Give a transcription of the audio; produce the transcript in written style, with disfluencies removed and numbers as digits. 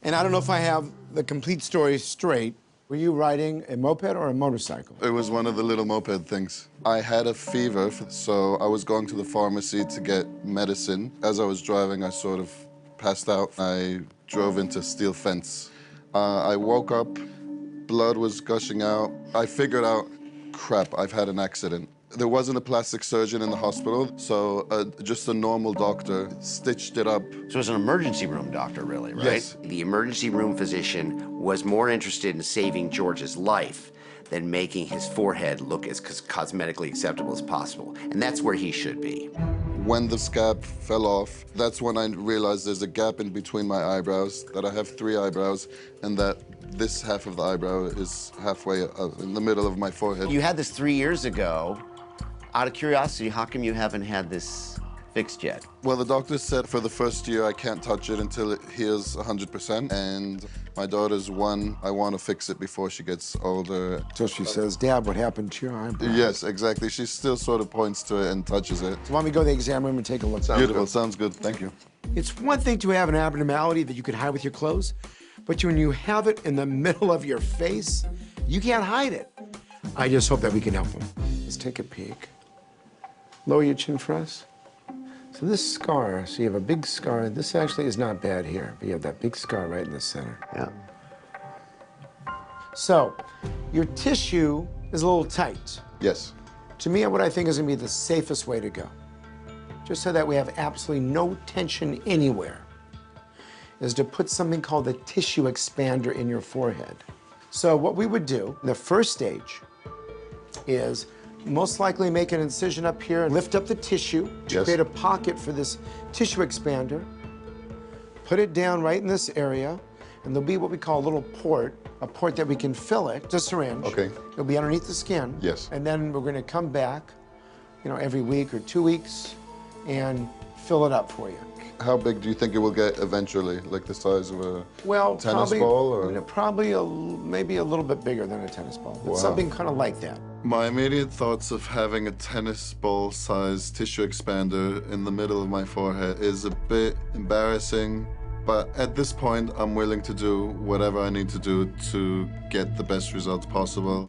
And I don't know if I have the complete story straight. Were you riding a moped or a motorcycle? It was one of the little moped things. I had a fever, so I was going to the pharmacy to get medicine. As I was driving, I sort of passed out. I drove into a steel fence. I woke up, blood was gushing out. I figured out, crap, I've had an accident. There wasn't a plastic surgeon in the hospital, so just a normal doctor stitched it up. So it was an emergency room doctor, really, right? Yes. The emergency room physician was more interested in saving George's life than making his forehead look as cosmetically acceptable as possible. And that's where he should be. When the scab fell off, that's when I realized there's a gap in between my eyebrows, that I have 3 eyebrows, and that this half of the eyebrow is halfway in the middle of my forehead. You had this 3 years ago. Out of curiosity, how come you haven't had this fixed yet? Well, the doctor said for the first year I can't touch it until it heals 100%, and my daughter's 1. I want to fix it before she gets older. So she says, Dad, what happened to your eyebrow? Yes, exactly. She still sort of points to it and touches it. So why don't we go to the exam room and take a look? Beautiful, sounds good, thank you. It's one thing to have an abnormality that you can hide with your clothes, but when you have it in the middle of your face, you can't hide it. I just hope that we can help him. Let's take a peek. Lower your chin for us. So this scar, so you have a big scar. This actually is not bad here, but you have that big scar right in the center. Yeah. So your tissue is a little tight. Yes. To me, what I think is gonna be the safest way to go, just so that we have absolutely no tension anywhere, is to put something called a tissue expander in your forehead. So what we would do, the first stage, is most likely make an incision up here, lift up the tissue to create a pocket for this tissue expander, put it down right in this area, and there'll be what we call a little port, a port that we can fill it, a syringe. Okay. It'll be underneath the skin. Yes. And then we're gonna come back, you know, every week or 2 weeks and fill it up for you. How big do you think it will get eventually? Like the size of a tennis probably, ball? Or? You know, probably maybe a little bit bigger than a tennis ball, but something kind of like that. My immediate thoughts of having a tennis ball sized tissue expander in the middle of my forehead is a bit embarrassing, but at this point I'm willing to do whatever I need to do to get the best results possible.